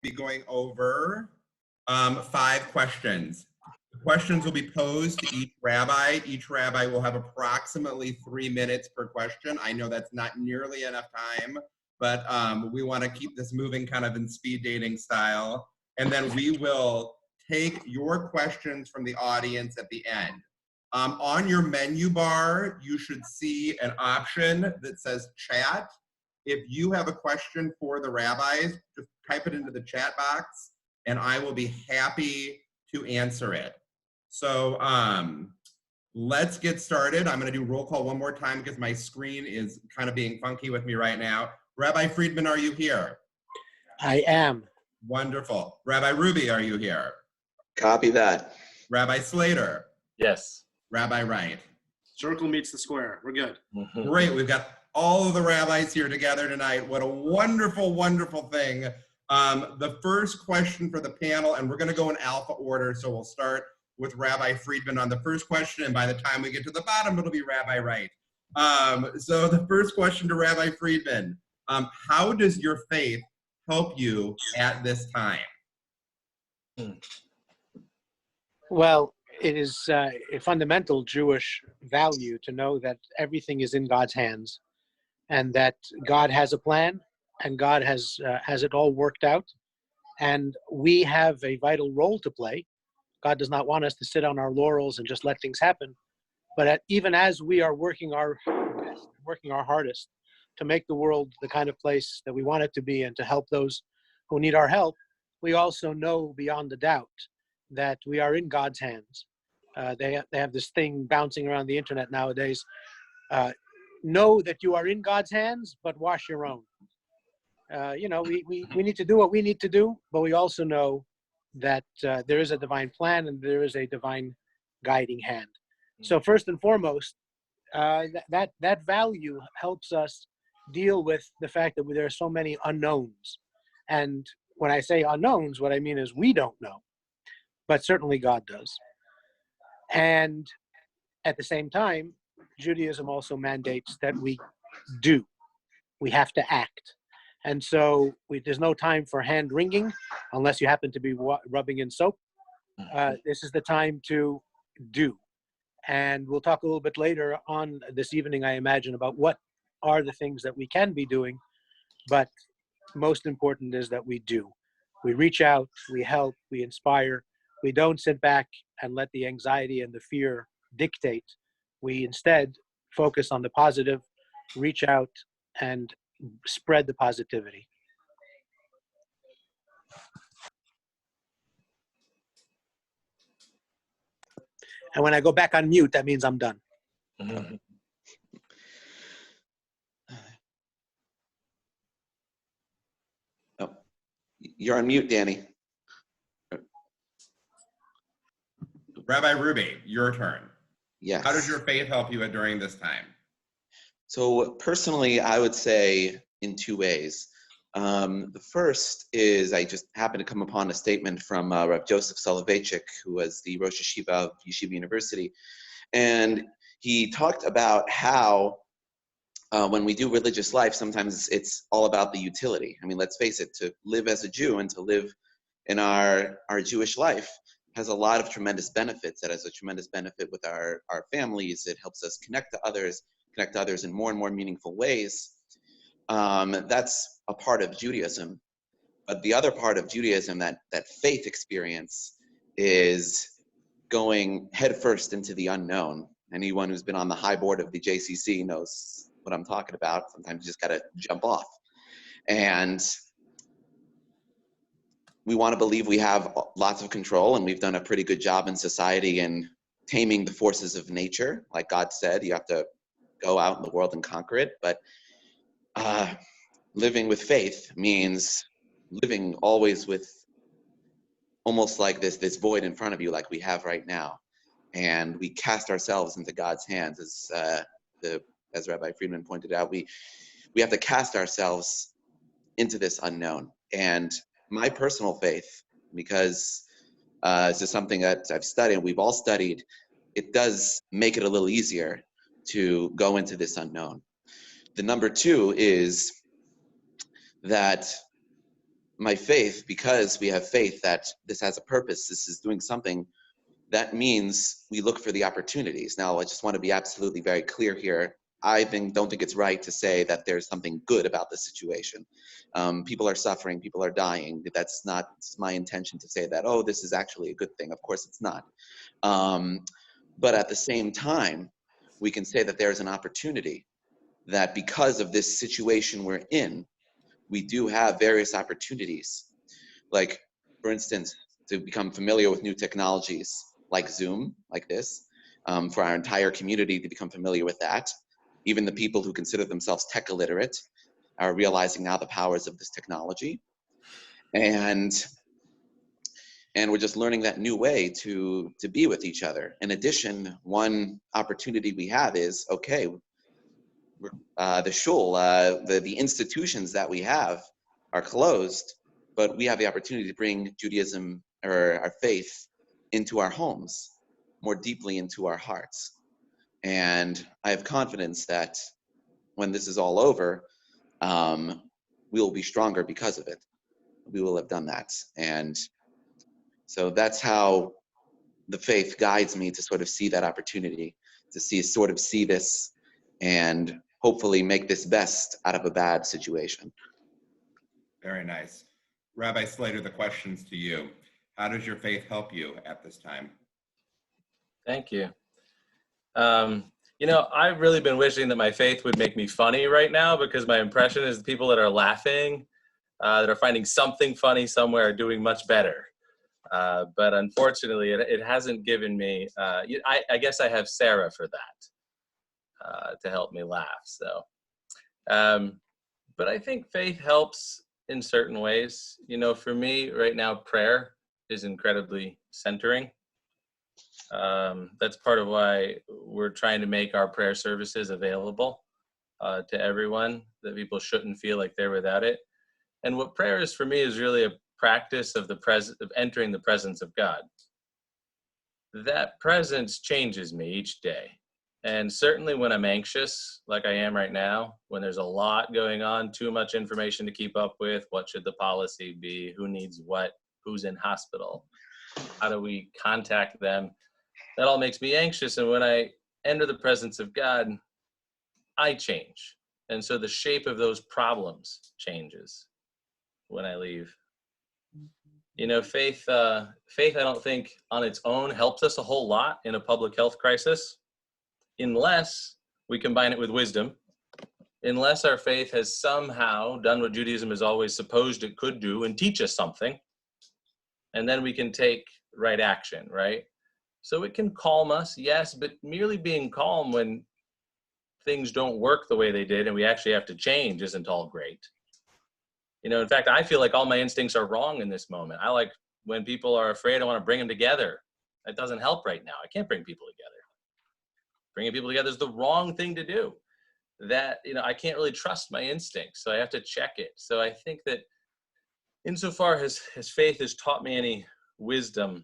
be going over 5 questions. The questions will be posed to each rabbi. Each rabbi will have approximately 3 minutes per question. I know that's not nearly enough time, but we want to keep this moving kind of in speed dating style. And then we will take your questions from the audience at the end. On your menu bar, you should see an option that says chat. If you have a question for the rabbis, just type it into the chat box and I will be happy to answer it. So let's get started. I'm going to do roll call one more time because my screen is kind of being funky with me right now. Rabbi Friedman, are you here? I am. Wonderful. Rabbi Ruby, are you here? Copy that. Rabbi Slater? Yes. Rabbi Wright? Circle meets the square. We're good. Great. We've got all of the rabbis here together tonight. What a wonderful, wonderful thing. The first question for the panel, and we're going to go in alpha order, so we'll start with Rabbi Friedman on the first question, and by the time we get to the bottom, it'll be Rabbi Wright. So the first question to Rabbi Friedman, how does your faith help you at this time? Well, it is a fundamental Jewish value to know that everything is in God's hands and that God has a plan and God has it all worked out. And we have a vital role to play. God does not want us to sit on our laurels and just let things happen. But even as we are working our best, working our hardest to make the world the kind of place that we want it to be and to help those who need our help, we also know beyond a doubt that we are in God's hands. They have this thing bouncing around the internet nowadays. Know that you are in God's hands, but wash your own. We need to do what we need to do, but we also know that there is a divine plan and there is a divine guiding hand. So first and foremost, that value helps us deal with the fact that there are so many unknowns. And when I say unknowns, what I mean is we don't know, but certainly God does. And at the same time, Judaism also mandates that we do. We have to act. And so there's no time for hand wringing unless you happen to be rubbing in soap. This is the time to do. And we'll talk a little bit later on this evening, I imagine, about what are the things that we can be doing. But most important is that we do. We reach out, we help, we inspire. We don't sit back and let the anxiety and the fear dictate. We instead focus on the positive, reach out, and spread the positivity. And when I go back on mute, that means I'm done. Oh, you're on mute, Danny. Rabbi Ruby, your turn. Yes. How does your faith help you during this time? So personally, I would say in 2 ways. The first is I just happened to come upon a statement from Rav Joseph Soloveitchik, who was the Rosh Yeshiva of Yeshiva University. And he talked about how when we do religious life, sometimes it's all about the utility. I mean, let's face it, to live as a Jew and to live in our Jewish life has a lot of tremendous benefits. It has a tremendous benefit with our families. It helps us connect to others in more and more meaningful ways. That's a part of Judaism. But the other part of Judaism, that faith experience, is going headfirst into the unknown. Anyone who's been on the high board of the JCC knows what I'm talking about. Sometimes you just got to jump off. And we want to believe we have lots of control, and we've done a pretty good job in society in taming the forces of nature. Like God said, you have to go out in the world and conquer it. But living with faith means living always with almost like this void in front of you, like we have right now. And we cast ourselves into God's hands, as Rabbi Friedman pointed out. We have to cast ourselves into this unknown. And my personal faith, because this is something that I've studied, we've all studied, it does make it a little easier to go into this unknown. The number 2 is that my faith, because we have faith that this has a purpose, this is doing something, that means we look for the opportunities. Now, I just want to be absolutely very clear here. I don't think it's right to say that there's something good about the situation. People are suffering, people are dying. That's not my intention to say that, oh, this is actually a good thing. Of course it's not. But at the same time, we can say that there's an opportunity, that because of this situation we're in, we do have various opportunities. Like, for instance, to become familiar with new technologies like Zoom, like this, for our entire community to become familiar with that. Even the people who consider themselves tech illiterate are realizing now the powers of this technology. And we're just learning that new way to be with each other. In addition, one opportunity we have is, okay, the shul, the institutions that we have are closed, but we have the opportunity to bring Judaism, or our faith, into our homes, more deeply into our hearts. And I have confidence that when this is all over, we will be stronger because of it. We will have done that. And so that's how the faith guides me to sort of see that opportunity, to see this, and hopefully make this best out of a bad situation. Very nice. Rabbi Slater, the question's to you. How does your faith help you at this time? Thank you. I've really been wishing that my faith would make me funny right now, because my impression is the people that are laughing, that are finding something funny somewhere, are doing much better. But unfortunately, it hasn't given me, I guess I have Sarah for that, to help me laugh. So, but I think faith helps in certain ways. For me right now, prayer is incredibly centering. That's part of why we're trying to make our prayer services available to everyone, that people shouldn't feel like they're without it. And what prayer is for me is really a practice of entering the presence of God. That presence changes me each day. And certainly when I'm anxious, like I am right now, when there's a lot going on, too much information to keep up with, what should the policy be, who needs what, who's in hospital, how do we contact them, that all makes me anxious. And when I enter the presence of God, I change. And so the shape of those problems changes when I leave. Faith, I don't think on its own helps us a whole lot in a public health crisis, unless we combine it with wisdom, unless our faith has somehow done what Judaism has always supposed it could do and teach us something, and then we can take right action, right? So it can calm us, yes, but merely being calm when things don't work the way they did and we actually have to change isn't all great. In fact, I feel like all my instincts are wrong in this moment. I like when people are afraid, I want to bring them together. That doesn't help right now. I can't bring people together. Bringing people together is the wrong thing to do. That, I can't really trust my instincts, so I have to check it. So I think that insofar as faith has taught me any wisdom,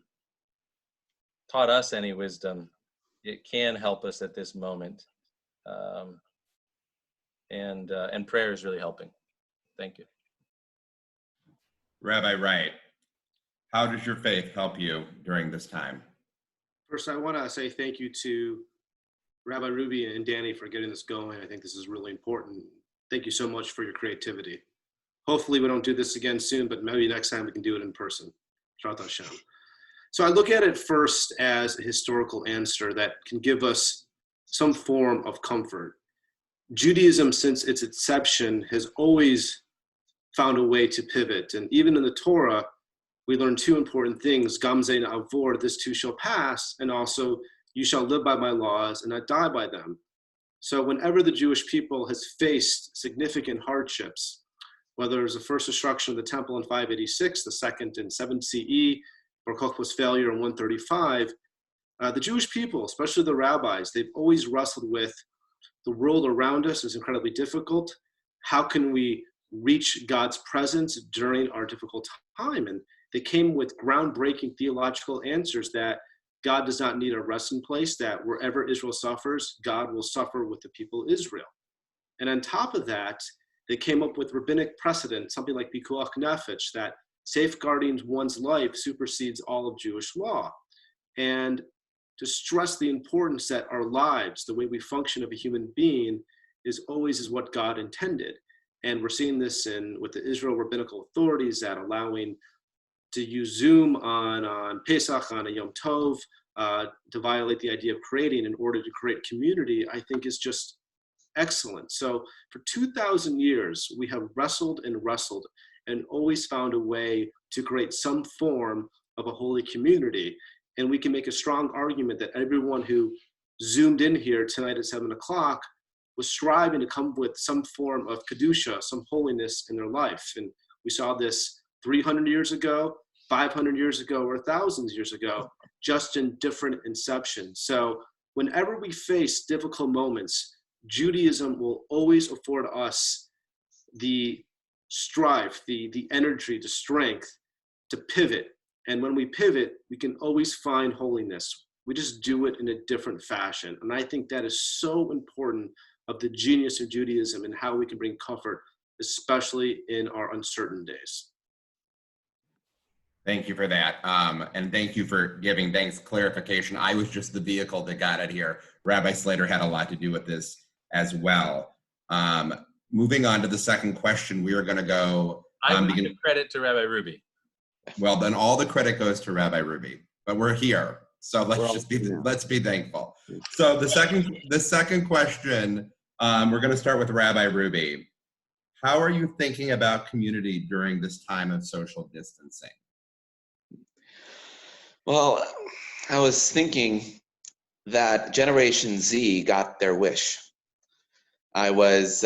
taught us any wisdom, it can help us at this moment. And prayer is really helping. Thank you. Rabbi Wright, how does your faith help you during this time? First, I want to say thank you to Rabbi Ruby and Danny for getting this going. I think this is really important. Thank you so much for your creativity. Hopefully we don't do this again soon, but maybe next time we can do it in person. Shrat Hashem. So I look at it first as a historical answer that can give us some form of comfort. Judaism, since its inception, has always found a way to pivot. And even in the Torah, we learn two important things: Gamze na'avor, this too shall pass, and also you shall live by my laws and not die by them. So whenever the Jewish people has faced significant hardships, whether it was the first destruction of the temple in 586, the second in 7 CE, Bar Kokhba's failure in 135, the Jewish people, especially the rabbis, they've always wrestled with the world around us is incredibly difficult. How can we reach God's presence during our difficult time? And they came with groundbreaking theological answers that God does not need a resting place, that wherever Israel suffers, God will suffer with the people of Israel. And on top of that, They came up with rabbinic precedent, something like Pikuach Nefesh, that safeguarding one's life supersedes all of Jewish law. And to stress the importance that our lives, the way we function of a human being, is always what God intended. And we're seeing this with the Israel rabbinical authorities that allowing to use Zoom on Pesach, on a Yom Tov, to violate the idea of creating in order to create community, I think is just excellent. So for 2,000 years, we have wrestled and always found a way to create some form of a holy community. And we can make a strong argument that everyone who Zoomed in here tonight at 7 o'clock was striving to come up with some form of Kedusha, some holiness in their life. And we saw this 300 years ago, 500 years ago, or 1,000 years ago, just in different inceptions. So whenever we face difficult moments, Judaism will always afford us the strive, the energy, the strength to pivot. And when we pivot, we can always find holiness. We just do it in a different fashion. And I think that is so important of the genius of Judaism and how we can bring comfort, especially in our uncertain days. Thank you for that. And thank you for giving thanks clarification. I was just the vehicle that got it here. Rabbi Slater had a lot to do with this as well. Moving on to the second question, we are going to go. I would give credit to Rabbi Ruby. Well, then all the credit goes to Rabbi Ruby, but we're here. So let's be thankful. So the second question, we're going to start with Rabbi Ruby. How are you thinking about community during this time of social distancing? Well, I was thinking that Generation Z got their wish. I was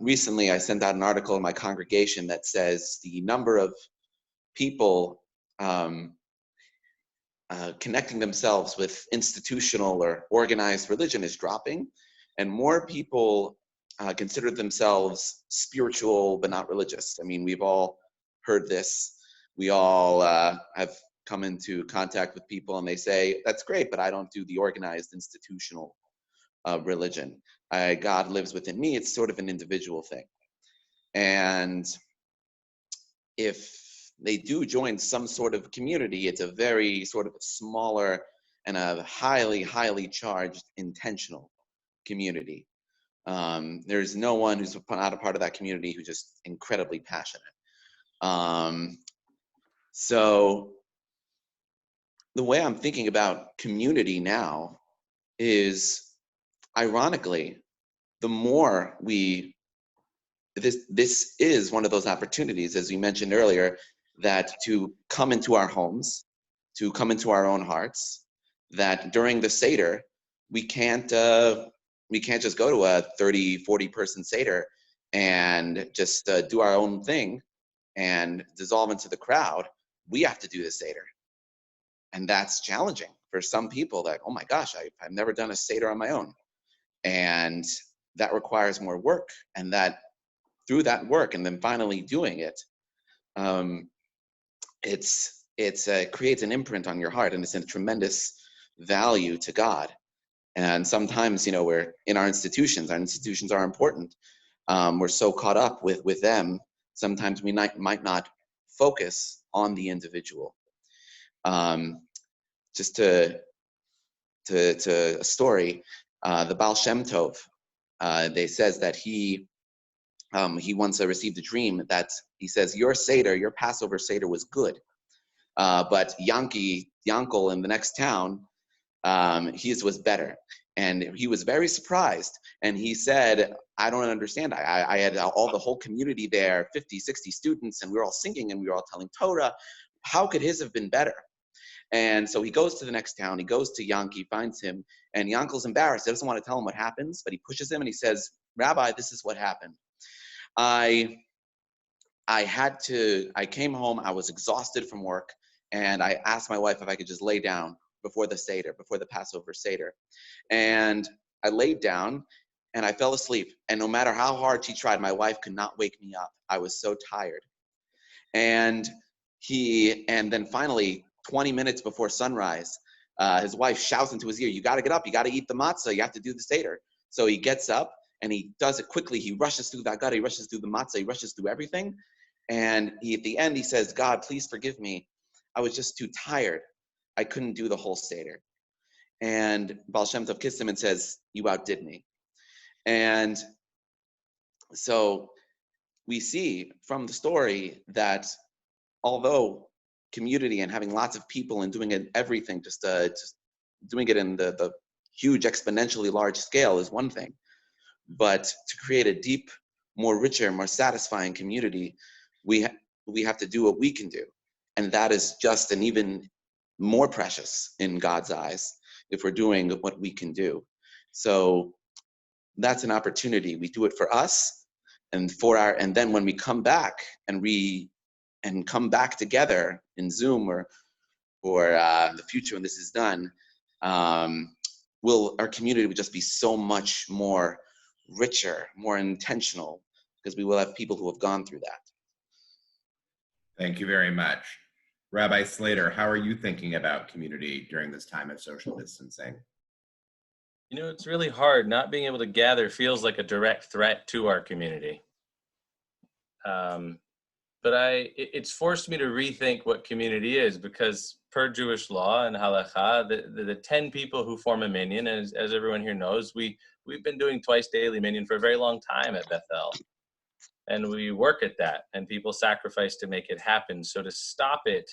recently, I sent out an article in my congregation that says the number of people connecting themselves with institutional or organized religion is dropping, and more people consider themselves spiritual but not religious. I mean, we've all heard this. We all have come into contact with people and they say, that's great, but I don't do the organized institutional religion. God lives within me. It's sort of an individual thing. And if they do join some sort of community, it's a very sort of smaller and a highly, highly charged intentional community. There's no one who's not a part of that community who's just incredibly passionate. So the way I'm thinking about community now is, ironically, the more this is one of those opportunities, as we mentioned earlier, that to come into our homes, to come into our own hearts, that during the Seder, we can't just go to a 30, 40 person Seder and just do our own thing and dissolve into the crowd. We have to do the Seder. And that's challenging for some people that, oh my gosh, I've never done a Seder on my own. And that requires more work. And that through that work and then finally doing it, it creates an imprint on your heart, and it's a tremendous value to God. And sometimes, we're in our institutions are important. We're so caught up with them. Sometimes we might not focus on the individual. Just to a story, the Baal Shem Tov, they says that he once received a dream that he says, your Seder, your Passover Seder was good, but Yankel in the next town, his was better. And he was very surprised. And he said, I don't understand. I had the whole community there, 50, 60 students, and we were all singing and we were all telling Torah. How could his have been better? And so he goes to the next town, he goes to Yankee, finds him, and Yankel's embarrassed. He doesn't want to tell him what happens, but he pushes him and he says, Rabbi, this is what happened. I came home, I was exhausted from work, and I asked my wife if I could just lay down before the Seder, before the Passover Seder. And I laid down and I fell asleep. And no matter how hard she tried, my wife could not wake me up. I was so tired. And then finally, 20 minutes before sunrise, his wife shouts into his ear, you got to get up, you got to eat the matzah, you have to do the Seder. So he gets up And he does it quickly. He rushes through the Haggadah, he rushes through the matzah, he rushes through everything. And at the end, he says, God, please forgive me. I was just too tired. I couldn't do the whole Seder. And Baal Shem Tov kissed him and says, you outdid me. And so we see from the story that although community and having lots of people and doing it everything, just doing it in the huge exponentially large scale is one thing, but to create a deep, more richer, more satisfying community, we have to do what we can do, and that is just an even more precious in God's eyes if we're doing what we can do. So that's an opportunity. We do it for us and and then when we come back and come back together in Zoom or the future when this is done, our community will just be so much more richer, more intentional, because we will have people who have gone through that. Thank you very much. Rabbi Slater, how are you thinking about community during this time of social distancing? You know, it's really hard. Not being able to gather feels like a direct threat to our community. But it's forced me to rethink what community is, because per Jewish law and halacha, the 10 people who form a minyan, as everyone here knows, we've been doing twice daily minyan for a very long time at Bethel. And we work at that, and people sacrifice to make it happen. So to stop it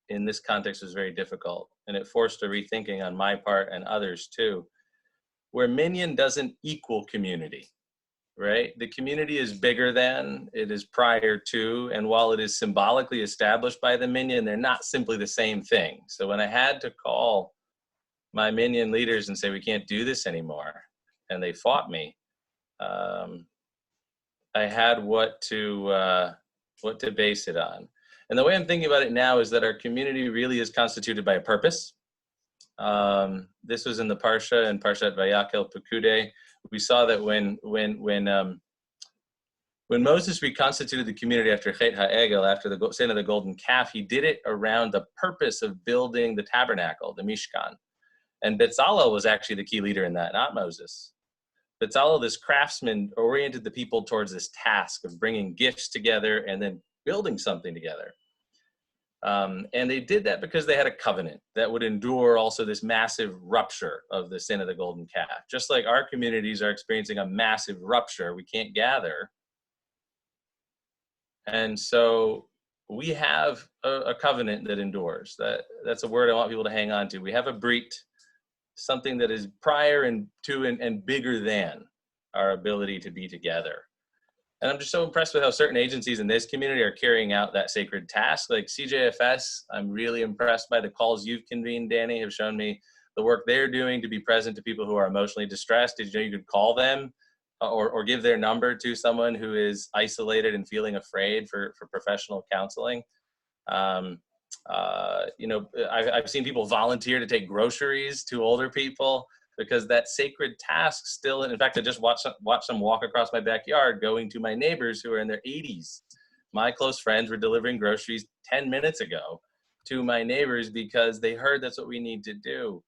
in this context was very difficult. And it forced a rethinking on my part and others too, where minyan doesn't equal community. Right? The community is bigger than, it is prior to, and while it is symbolically established by the minyan, they're not simply the same thing. So when I had to call my minyan leaders and say, we can't do this anymore, and they fought me, I had what to base it on. And the way I'm thinking about it now is that our community really is constituted by a purpose. This was in the Parsha, in Parshat Vayakel Pekude. We saw that when Moses reconstituted the community after Chet HaEgel, after the sin of the golden calf, he did it around the purpose of building the tabernacle, the Mishkan. And Bezalel was actually the key leader in that, not Moses. Bezalel, this craftsman, oriented the people towards this task of bringing gifts together and then building something together. And they did that because they had a covenant that would endure also this massive rupture of the sin of the golden calf. Just like our communities are experiencing a massive rupture, we can't gather. And so we have a covenant that endures. That's a word I want people to hang on to. We have a brit, something that is prior and to and bigger than our ability to be together. And I'm just so impressed with how certain agencies in this community are carrying out that sacred task. Like CJFS, I'm really impressed by the calls you've convened, Danny, have shown me the work they're doing to be present to people who are emotionally distressed. Did you know you could call them or give their number to someone who is isolated and feeling afraid for professional counseling? You know, I've seen people volunteer to take groceries to older people, because that sacred task still, and in fact, I just watched them walk across my backyard going to my neighbors who are in their 80s. My close friends were delivering groceries 10 minutes ago to my neighbors because they heard that's what we need to do.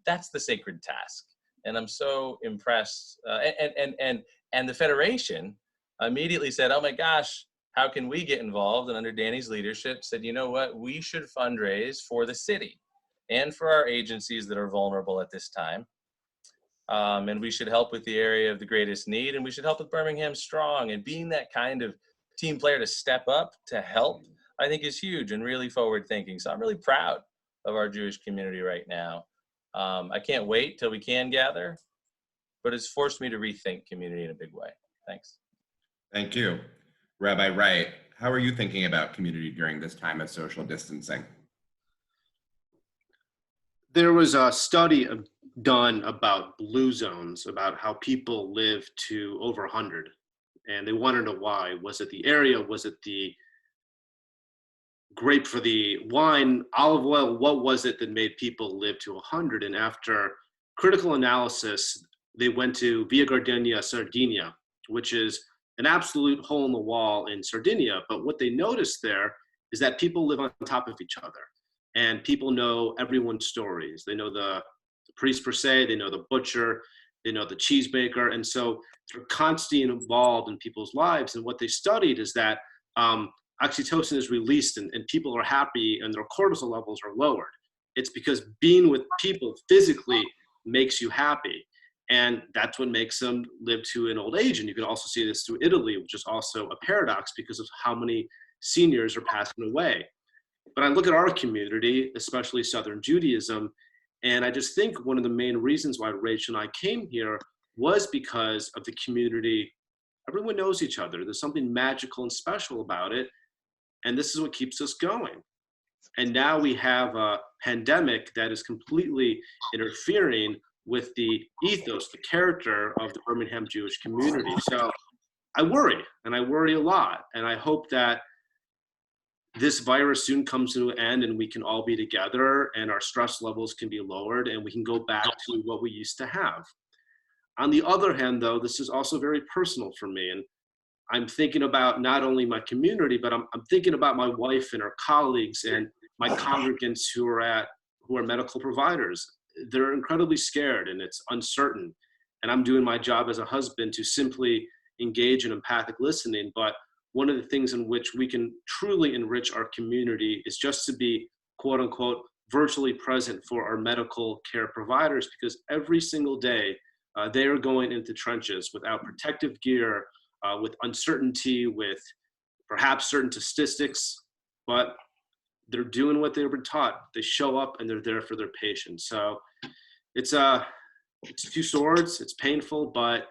That's the sacred task. And I'm so impressed. And the Federation immediately said, oh my gosh, how can we get involved? And under Danny's leadership said, you know what, we should fundraise for the city and for our agencies that are vulnerable at this time. And we should help with the area of the greatest need, and we should help with Birmingham Strong. And being that kind of team player to step up, to help, I think is huge and really forward thinking. So I'm really proud of our Jewish community right now. I can't wait till we can gather, but it's forced me to rethink community in a big way. Thanks. Thank you. Rabbi Wright, how are you thinking about community during this time of social distancing? There was a study done about blue zones, about how people live to over 100. And they wanted to know why. Was it the area? Was it the grape for the wine, olive oil? What was it that made people live to 100? And after critical analysis, they went to Via Gardenia, Sardinia, which is an absolute hole in the wall in Sardinia. But what they noticed there is that people live on top of each other. And people know everyone's stories. They know the priest per se, they know the butcher, the cheesebaker. And so they're constantly involved in people's lives. And what they studied is that oxytocin is released and people are happy and their cortisol levels are lowered. It's because being with people physically makes you happy. And that's what makes them live to an old age. And you can also see this through Italy, which is also a paradox because of how many seniors are passing away. But I look at our community, especially Southern Judaism, and I just think one of the main reasons why Rachel and I came here was because of the community. Everyone knows each other. There's something magical and special about it. And this is what keeps us going. And now we have a pandemic that is completely interfering with the ethos, the character of the Birmingham Jewish community. So I worry, and I worry a lot. And I hope that this virus soon comes to an end and we can all be together and our stress levels can be lowered and we can go back to what we used to have. On the other hand, though, this is also very personal for me. And I'm thinking about not only my community, but I'm thinking about my wife and her colleagues and my congregants who are medical providers. They're incredibly scared and it's uncertain. And I'm doing my job as a husband to simply engage in empathic listening. But one of the things in which we can truly enrich our community is just to be, quote unquote, virtually present for our medical care providers, because every single day they are going into trenches without protective gear, with uncertainty, with perhaps certain statistics, but they're doing what they've been taught. They show up and they're there for their patients. So it's two swords, it's painful, but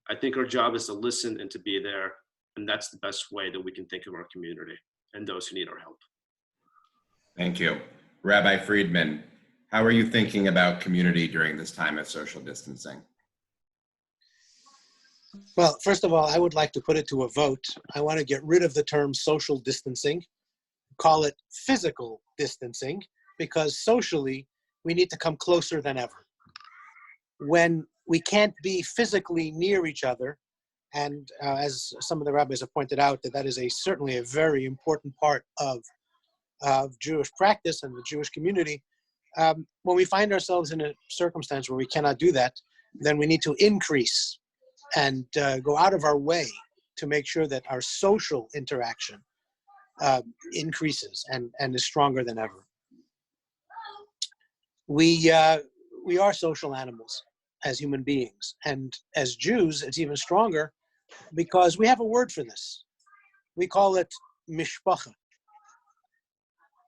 I think our job is to listen and to be there. And that's the best way that we can think of our community and those who need our help. Thank you. Rabbi Friedman, how are you thinking about community during this time of social distancing? Well, first of all, I would like to put it to a vote. I want to get rid of the term social distancing, call it physical distancing, because socially, we need to come closer than ever. When we can't be physically near each other, and as some of the rabbis have pointed out, that is certainly a very important part of Jewish practice and the Jewish community. When we find ourselves in a circumstance where we cannot do that, then we need to increase and go out of our way to make sure that our social interaction increases and is stronger than ever. We are social animals as human beings, and as Jews, it's even stronger because we have a word for this. We call it mishpacha.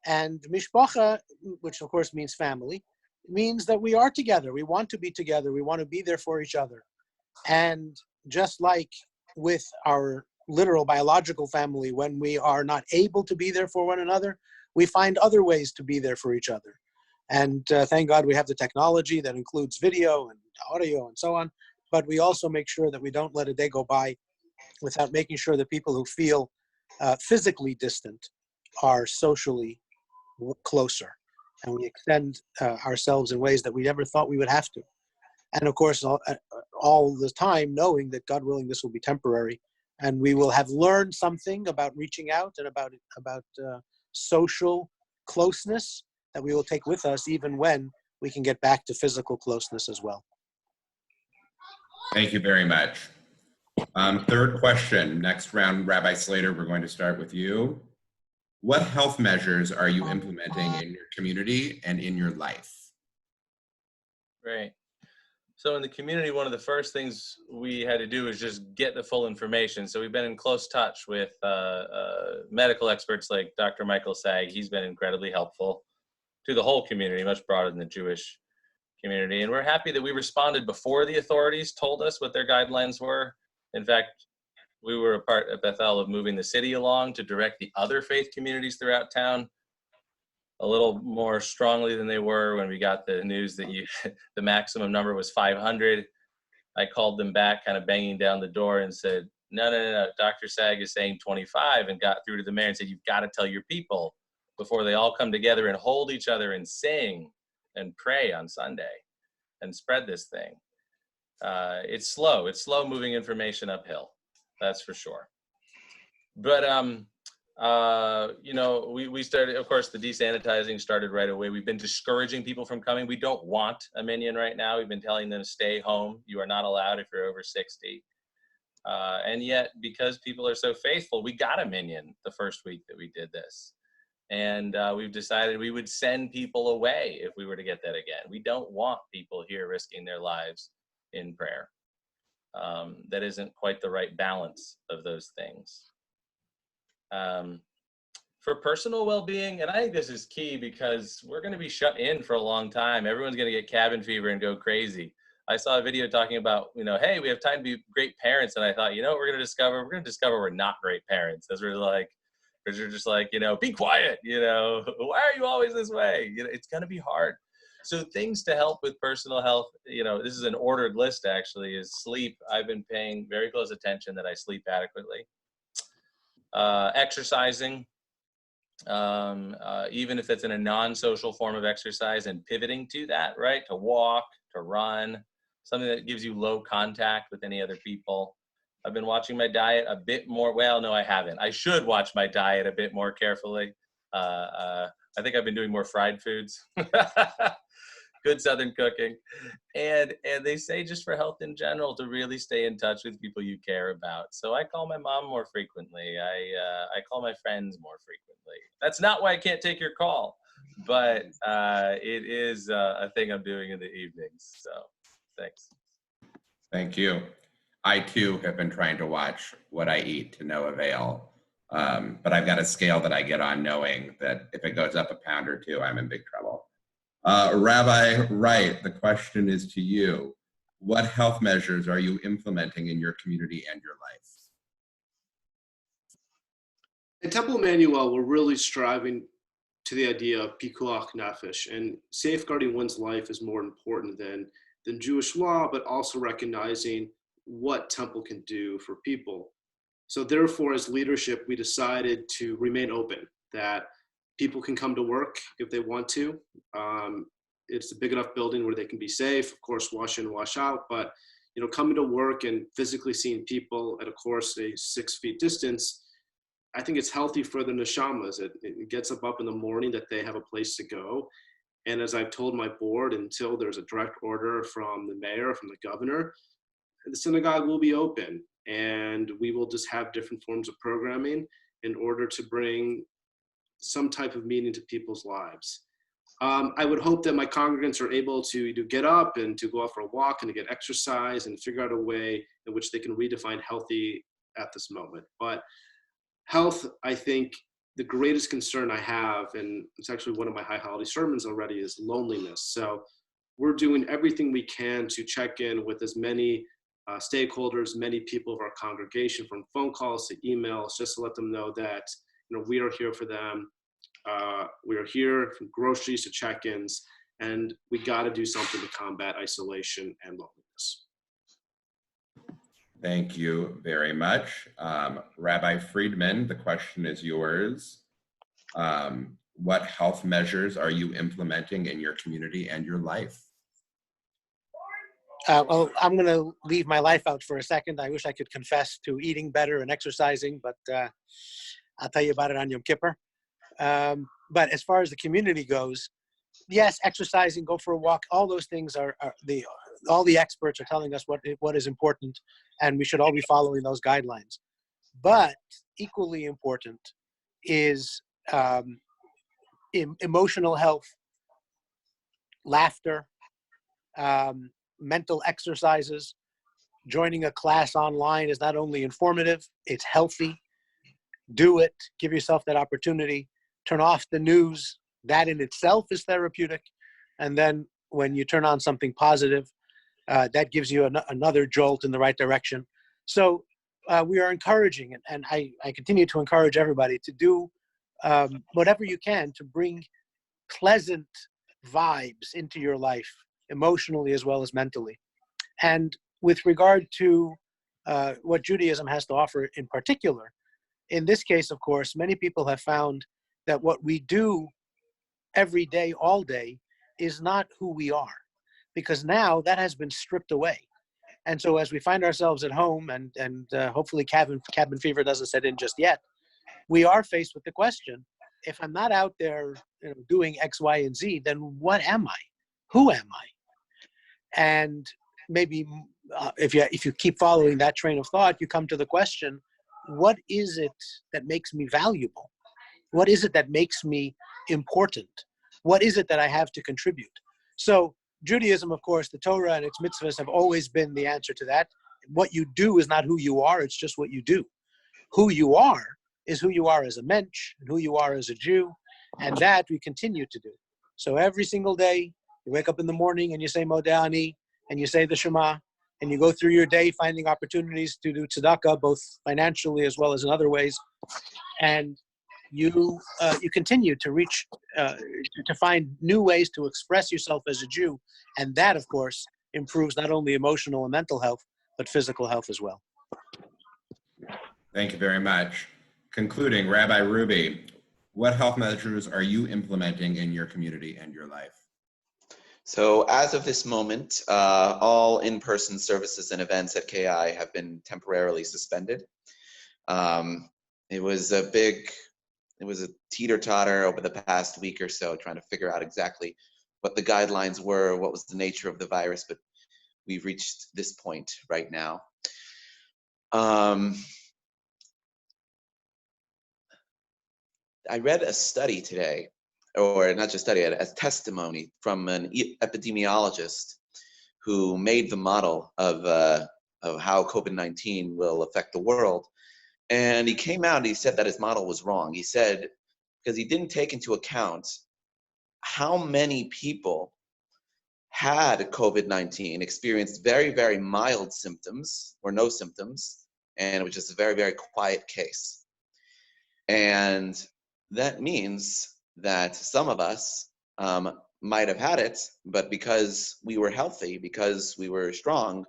And mishpacha, which of course means family, means that we are together. We want to be together. We want to be there for each other. And just like with our literal biological family, when we are not able to be there for one another, we find other ways to be there for each other. And thank God we have the technology that includes video and audio and so on. But we also make sure that we don't let a day go by without making sure that people who feel physically distant are socially closer. And we extend ourselves in ways that we never thought we would have to. And of course, all the time knowing that, God willing, this will be temporary. And we will have learned something about reaching out and about social closeness that we will take with us even when we can get back to physical closeness as well. Thank you very much. Third question, next round, Rabbi Slater, we're going to start with you. What health measures are you implementing in your community and in your life? Right. So in the community, one of the first things we had to do is just get the full information. So we've been in close touch with medical experts like Dr. Michael Sag. He's been incredibly helpful to the whole community, much broader than the Jewish community. And we're happy that we responded before the authorities told us what their guidelines were. In fact, we were a part at Bethel of moving the city along to direct the other faith communities throughout town a little more strongly than they were when we got the news that the maximum number was 500. I called them back, kind of banging down the door and said, no, Dr. Sag is saying 25, and got through to the mayor and said, you've got to tell your people before they all come together and hold each other and sing and pray on Sunday and spread this thing. It's slow moving information uphill, that's for sure. But We started, of course, the desanitizing started right away. We've been discouraging people from coming. We don't want a minion right now. We've been telling them to stay home. You are not allowed if you're over 60. And yet, because people are so faithful, we got a minion the first week that we did this. And we've decided we would send people away if we were to get that again. We don't want people here risking their lives in prayer. That isn't quite the right balance of those things. For personal well-being, and I think this is key because we're going to be shut in for a long time. Everyone's going to get cabin fever and go crazy. I saw a video talking about, hey, we have time to be great parents. And I thought, what we're going to discover? We're going to discover we're not great parents. As we're just like, be quiet, why are you always this way? It's going to be hard. So things to help with personal health, this is an ordered list actually, is sleep. I've been paying very close attention that I sleep adequately. Exercising, even if it's in a non-social form of exercise, and pivoting to that, right? To walk, to run, something that gives you low contact with any other people. I've been watching my diet a bit more. Well, no, I haven't. I should watch my diet a bit more carefully. I think I've been doing more fried foods. Good Southern cooking. And they say just for health in general to really stay in touch with people you care about. So I call my mom more frequently. I call my friends more frequently. That's not why I can't take your call, but it is a thing I'm doing in the evenings. So thanks. Thank you. I too have been trying to watch what I eat to no avail. But I've got a scale that I get on knowing that if it goes up a pound or two, I'm in big trouble. Rabbi Wright, the question is to you. What health measures are you implementing in your community and your life? At Temple Emmanuel, we're really striving to the idea of pikuach nefesh, and safeguarding one's life is more important than Jewish law, but also recognizing what Temple can do for people. So therefore, as leadership, we decided to remain open, that people can come to work if they want to. It's a big enough building where they can be safe, of course, wash in, wash out, but coming to work and physically seeing people at a course, a 6 feet distance, I think it's healthy for the neshamas. It gets them up in the morning that they have a place to go. And as I've told my board, until there's a direct order from the mayor, from the governor, the synagogue will be open, and we will just have different forms of programming in order to bring some type of meaning to people's lives. I would hope that my congregants are able to get up and to go out for a walk and to get exercise and figure out a way in which they can redefine healthy at this moment. But health, I think the greatest concern I have, and it's actually one of my high holiday sermons already, is loneliness. So we're doing everything we can to check in with as many stakeholders, many people of our congregation, from phone calls to emails, just to let them know that we are here for them. We are here from groceries to check-ins, and we got to do something to combat isolation and loneliness. Thank you very much. Rabbi Friedman, the question is yours. What health measures are you implementing in your community and your life? Well, I'm going to leave my life out for a second. I wish I could confess to eating better and exercising, but I'll tell you about it on Yom Kippur. But as far as the community goes, yes, exercising, go for a walk, all those things all the experts are telling us what is important, and we should all be following those guidelines. But equally important is emotional health, laughter, mental exercises. Joining a class online is not only informative, it's healthy. Do it, give yourself that opportunity. Turn off the news. That in itself is therapeutic. And then when you turn on something positive, that gives you another jolt in the right direction. So we are encouraging, and I continue to encourage everybody to do whatever you can to bring pleasant vibes into your life, emotionally as well as mentally. And with regard to what Judaism has to offer in particular, in this case, of course, many people have found that what we do every day, all day, is not who we are, because now that has been stripped away. And so as we find ourselves at home, and hopefully cabin fever doesn't set in just yet, we are faced with the question, if I'm not out there doing X, Y, and Z, then what am I? Who am I? And maybe if you keep following that train of thought, you come to the question, what is it that makes me valuable? What is it that makes me important? What is it that I have to contribute? So Judaism, of course, the Torah and its mitzvahs have always been the answer to that. What you do is not who you are, it's just what you do. Who you are is who you are as a mensch, and who you are as a Jew, and that we continue to do. So every single day, you wake up in the morning and you say Modeh Ani, and you say the Shema, and you go through your day finding opportunities to do tzedakah, both financially as well as in other ways, and you continue to reach, to find new ways to express yourself as a Jew, and that, of course, improves not only emotional and mental health, but physical health as well. Thank you very much. Concluding, Rabbi Ruby, what health measures are you implementing in your community and your life? So as of this moment, all in-person services and events at KI have been temporarily suspended. It was a teeter-totter over the past week or so, trying to figure out exactly what the guidelines were, what was the nature of the virus, but we've reached this point right now. I read a study today, or not just study, a testimony from an epidemiologist who made the model of how COVID-19 will affect the world. And he came out and he said that his model was wrong. He said, because he didn't take into account how many people had COVID-19, experienced very, very mild symptoms or no symptoms, and it was just a very, very quiet case. And that means that some of us might have had it, but because we were healthy, because we were strong,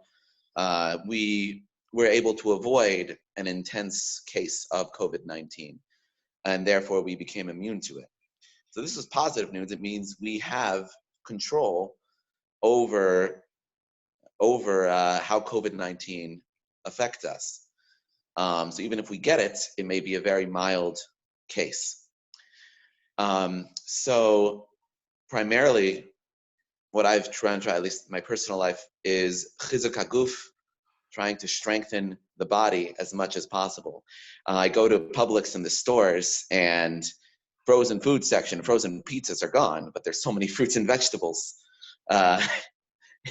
we were able to avoid an intense case of COVID-19, and therefore we became immune to it. So this is positive news. It means we have control over how COVID-19 affects us. So even if we get it, it may be a very mild case. So primarily, what I've tried, at least in my personal life, is chizuk haguf, trying to strengthen the body as much as possible. I go to Publix in the stores, and frozen food section, frozen pizzas are gone, but there's so many fruits and vegetables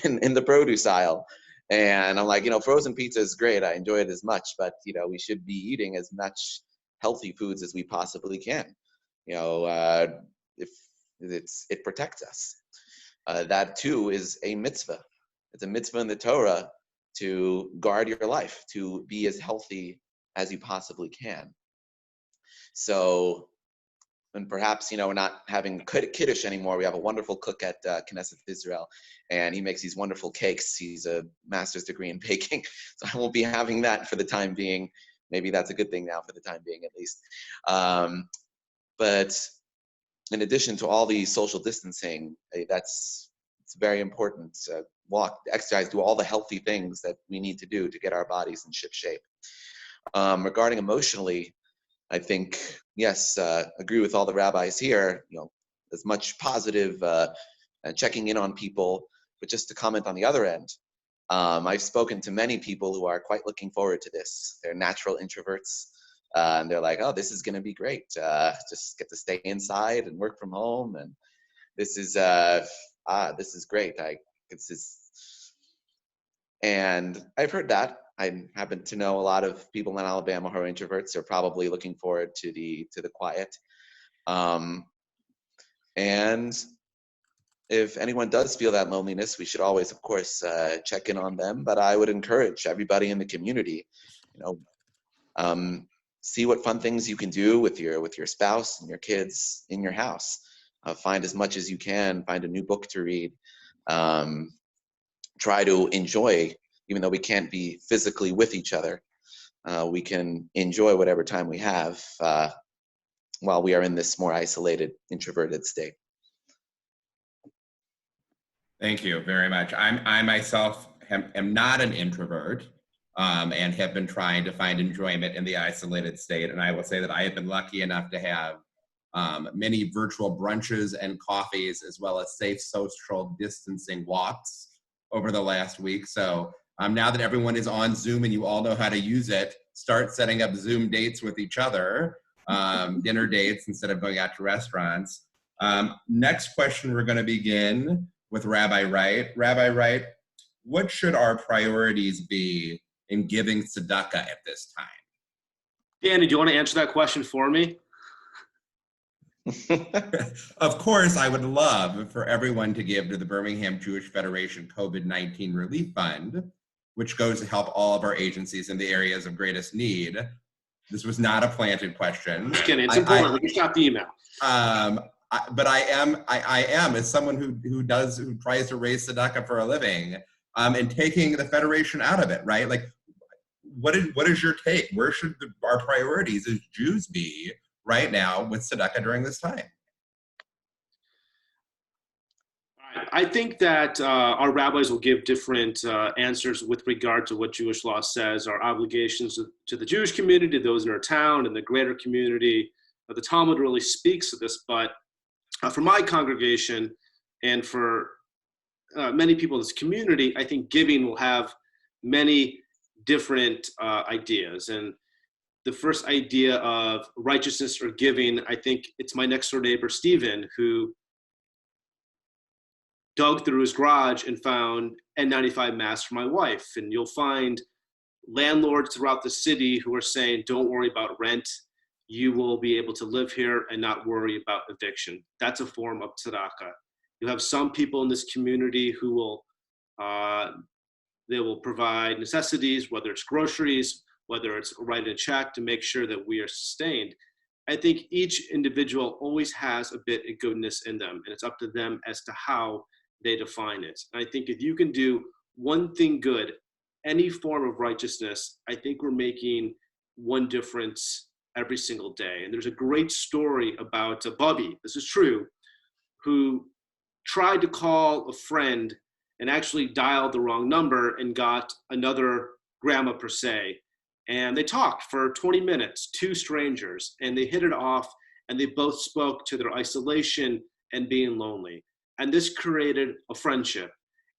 in the produce aisle. And I'm like, frozen pizza is great. I enjoy it as much, but we should be eating as much healthy foods as we possibly can. If it protects us. That too is a mitzvah. It's a mitzvah in the Torah to guard your life, to be as healthy as you possibly can. So, and perhaps, we're not having Kiddush anymore. We have a wonderful cook at Knesset Israel, and he makes these wonderful cakes. He's a master's degree in baking, so I won't be having that for the time being. Maybe that's a good thing now for the time being, at least. But in addition to all the social distancing, it's very important to walk, exercise, do all the healthy things that we need to do to get our bodies in ship shape. Regarding emotionally, I think, yes, agree with all the rabbis here, as much positive checking in on people, but just to comment on the other end, I've spoken to many people who are quite looking forward to this. They're natural introverts. And they're like, oh, this is going to be great. Just get to stay inside and work from home. And this is great. And I've heard that. I happen to know a lot of people in Alabama who are introverts. Are probably looking forward to the quiet. And if anyone does feel that loneliness, we should always, of course, check in on them. But I would encourage everybody in the community, see what fun things you can do with your spouse and your kids in your house. Find as much as you can. Find a new book to read. Try to enjoy, even though we can't be physically with each other. We can enjoy whatever time we have while we are in this more isolated, introverted state. Thank you very much. I myself am not an introvert. and have been trying to find enjoyment in the isolated state. And I will say that I have been lucky enough to have many virtual brunches and coffees, as well as safe social distancing walks over the last week. So now that everyone is on Zoom and you all know how to use it, start setting up Zoom dates with each other, dinner dates instead of going out to restaurants. Next question, we're going to begin with Rabbi Wright. Rabbi Wright, what should our priorities be in giving tzedakah at this time? Danny, do you want to answer that question for me? Of course, I would love for everyone to give to the Birmingham Jewish Federation COVID-19 Relief Fund, which goes to help all of our agencies in the areas of greatest need. This was not a planted question. Just kidding. It's important. We can stop the email. But I am as someone who tries to raise tzedakah for a living, and taking the Federation out of it, right? Like, what is your take? Where should our priorities as Jews be right now with tzedakah during this time? I think that our rabbis will give different answers with regard to what Jewish law says, our obligations to the Jewish community, those in our town, and the greater community. The Talmud really speaks to this, but for my congregation and for many people in this community, I think giving will have many different ideas. And the first idea of righteousness or giving, I think it's my next door neighbor, Stephen, who dug through his garage and found N95 masks for my wife. And you'll find landlords throughout the city who are saying, don't worry about rent. You will be able to live here and not worry about eviction. That's a form of tzedakah. You have some people in this community who will, they will provide necessities, whether it's groceries, whether it's writing a check to make sure that we are sustained. I think each individual always has a bit of goodness in them, and it's up to them as to how they define it. And I think if you can do one thing good, any form of righteousness, I think we're making one difference every single day. And there's a great story about Bubby, this is true, who tried to call a friend and actually dialed the wrong number and got another grandma per se. And they talked for 20 minutes, two strangers, and they hit it off, and they both spoke to their isolation and being lonely. And this created a friendship.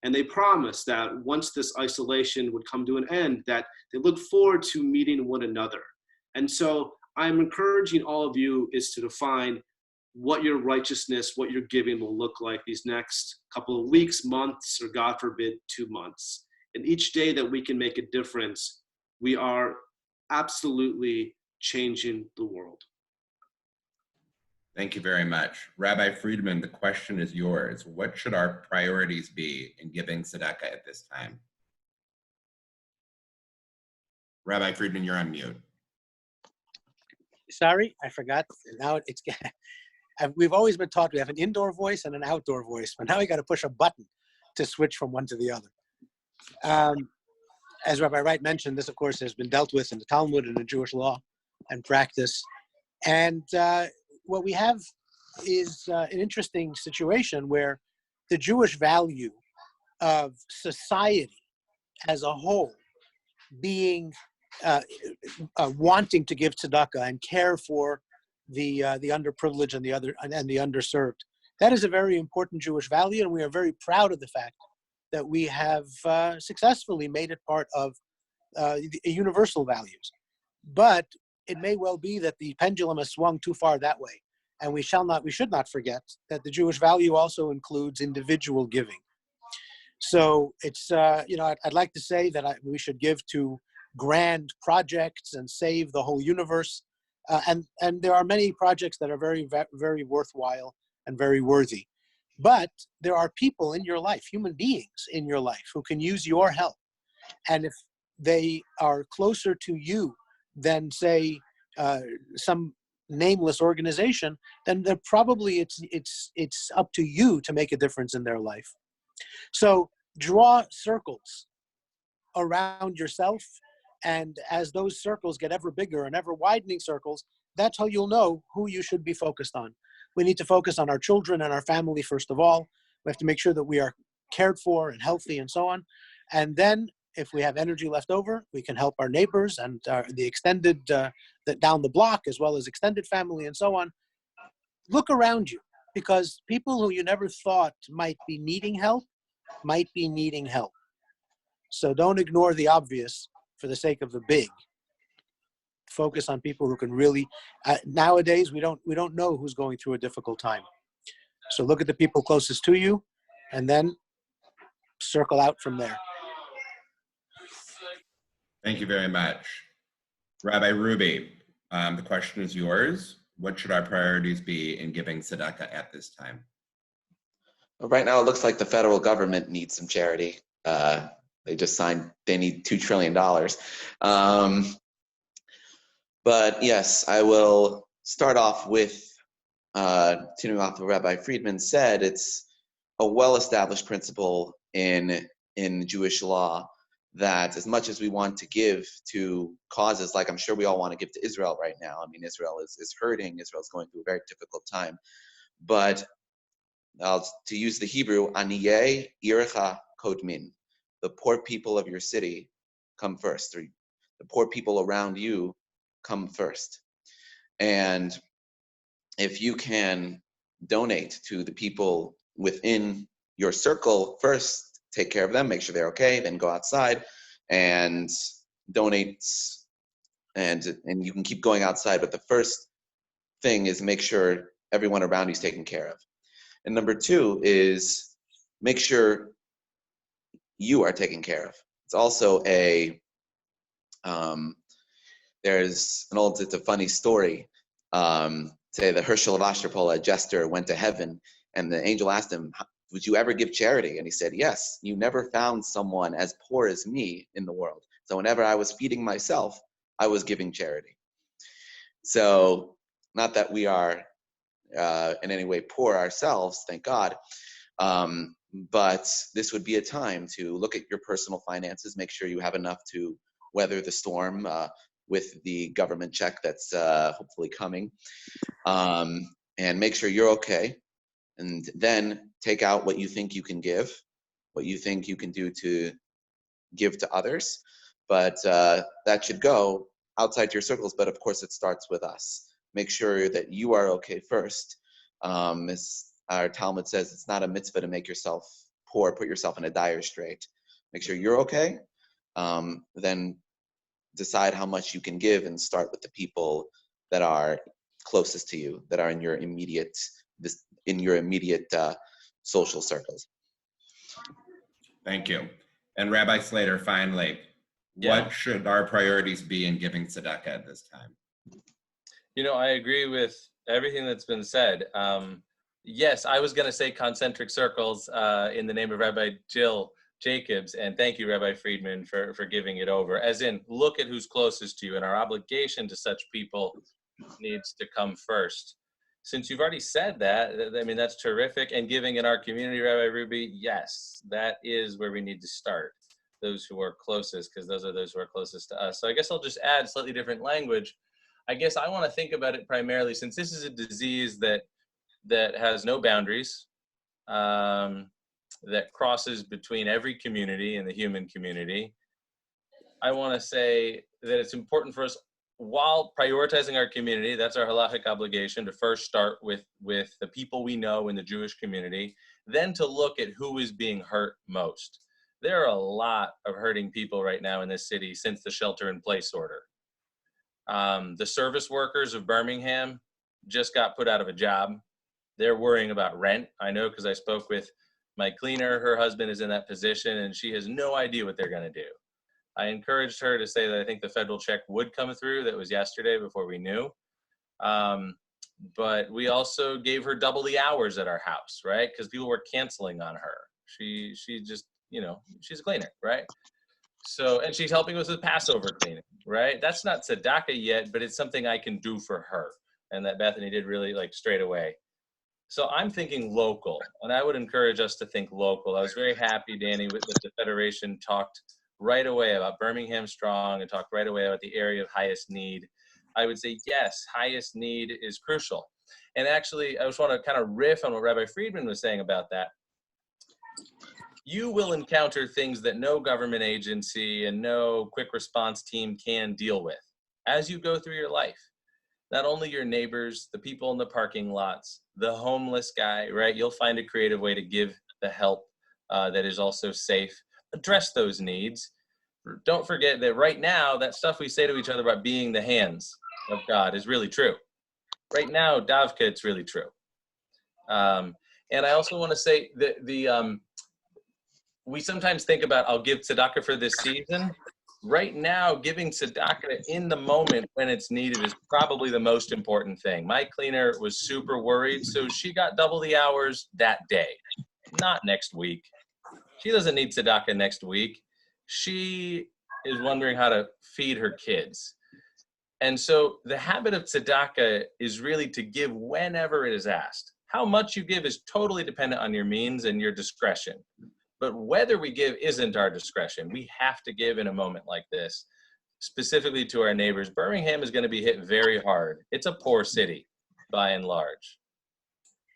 And they promised that once this isolation would come to an end, that they look forward to meeting one another. And so I'm encouraging all of you is to define what your righteousness, what your giving will look like these next couple of weeks, months, or God forbid, 2 months. And each day that we can make a difference, we are absolutely changing the world. Thank you very much. Rabbi Friedman, the question is yours. What should our priorities be in giving tzedakah at this time? Rabbi Friedman, you're on mute. Sorry, I forgot. Now it's we've always been taught we have an indoor voice and an outdoor voice, but now we got to push a button to switch from one to the other. As Rabbi Wright mentioned, this, of course, has been dealt with in the Talmud and in Jewish law and practice. And what we have is an interesting situation where the Jewish value of society as a whole being wanting to give tzedakah and care for the underprivileged and the underserved. That is a very important Jewish value, and we are very proud of the fact that we have successfully made it part of universal values. But it may well be that the pendulum has swung too far that way, and we should not forget that the Jewish value also includes individual giving. So it's I'd like to say that we should give to grand projects and save the whole universe, and there are many projects that are very, very worthwhile and very worthy. But there are people in your life, human beings in your life, who can use your help. And if they are closer to you than, say, some nameless organization, then probably it's up to you to make a difference in their life. So draw circles around yourself, and as those circles get ever bigger and ever widening circles, that's how you'll know who you should be focused on. We need to focus on our children and our family first of all. We have to make sure that we are cared for and healthy and so on. And then if we have energy left over, we can help our neighbors and the extended, down the block, as well as extended family and so on. Look around you, because people who you never thought might be needing help might be needing help. So don't ignore the obvious for the sake of the big. Focus on people who can really, nowadays, we don't know who's going through a difficult time. So look at the people closest to you and then circle out from there. Thank you very much. Rabbi Ruby, the question is yours. What should our priorities be in giving tzedakah at this time? Well, right now, it looks like the federal government needs some charity. They just signed, they need $2 trillion. But yes, I will start off with, continuing off what Rabbi Friedman said, it's a well-established principle in Jewish law that as much as we want to give to causes, like I'm sure we all want to give to Israel right now. I mean, Israel is hurting. Israel's going through a very difficult time. But to use the Hebrew, Aniyeh Irecha Kodmin, the poor people of your city come first, or the poor people around you come first. And if you can donate to the people within your circle first, take care of them, make sure they're okay, then go outside and donate, and you can keep going outside, but the first thing is make sure everyone around you is taken care of. And number two is make sure you are taken care of. It's also there's it's a funny story. Say the Herschel of Ashterpol, a jester, went to heaven, and the angel asked him, would you ever give charity? And he said, yes, you never found someone as poor as me in the world. So whenever I was feeding myself, I was giving charity. So not that we are in any way poor ourselves, thank God, but this would be a time to look at your personal finances, make sure you have enough to weather the storm with the government check that's hopefully coming, and make sure you're okay. And then take out what you think you can give, what you think you can do to give to others. But that should go outside your circles, but of course it starts with us. Make sure that you are okay first. As our Talmud says, it's not a mitzvah to make yourself poor, put yourself in a dire strait. Make sure you're okay, then decide how much you can give and start with the people that are closest to you, that are in your immediate social circles. Thank you. And Rabbi Slater, finally, what should our priorities be in giving tzedakah at this time? You know, I agree with everything that's been said. Yes, I was going to say concentric circles in the name of Rabbi Jill Jacobs, and thank you, Rabbi Friedman, for giving it over. As in, look at who's closest to you, and our obligation to such people needs to come first. Since you've already said that, I mean, that's terrific. And giving in our community, Rabbi Ruby, yes, that is where we need to start. Those who are closest, because those are those who are closest to us. So I guess I'll just add slightly different language. I guess I want to think about it primarily, since this is a disease that has no boundaries, that crosses between every community and the human community. I want to say that it's important for us, while prioritizing our community, that's our halachic obligation, to first start with the people we know in the Jewish community, then to look at who is being hurt most. There are a lot of hurting people right now in this city since the shelter-in-place order. The service workers of Birmingham just got put out of a job. They're worrying about rent. I know because I spoke with my cleaner. Her husband is in that position, and she has no idea what they're going to do. I encouraged her to say that I think the federal check would come through. That was yesterday before we knew. But we also gave her double the hours at our house, right? Because people were canceling on her. She just, you know, she's a cleaner, right? So, and she's helping us with Passover cleaning, right? That's not tzedakah yet, but it's something I can do for her. And that Bethany did really like straight away. So I'm thinking local, and I would encourage us to think local. I was very happy, Danny, that the Federation talked right away about Birmingham Strong and talked right away about the area of highest need. I would say, yes, highest need is crucial. And actually, I just want to kind of riff on what Rabbi Friedman was saying about that. you will encounter things that no government agency and no quick response team can deal with as you go through your life. Not only your neighbors, the people in the parking lots, the homeless guy, right? You'll find a creative way to give the help that is also safe. Address those needs. Don't forget that right now, that stuff we say to each other about being the hands of God is really true. Right now, Davka, it's really true. And I also want to say that we sometimes think about, I'll give tzedakah for this season. Right now, giving tzedakah in the moment when it's needed is probably the most important thing. My cleaner was super worried, so she got double the hours that day, not next week. She doesn't need tzedakah next week. She is wondering how to feed her kids. And so the habit of tzedakah is really to give whenever it is asked. How much you give is totally dependent on your means and your discretion. But whether we give isn't our discretion. We have to give in a moment like this, specifically to our neighbors. Birmingham is going to be hit very hard. It's a poor city, by and large.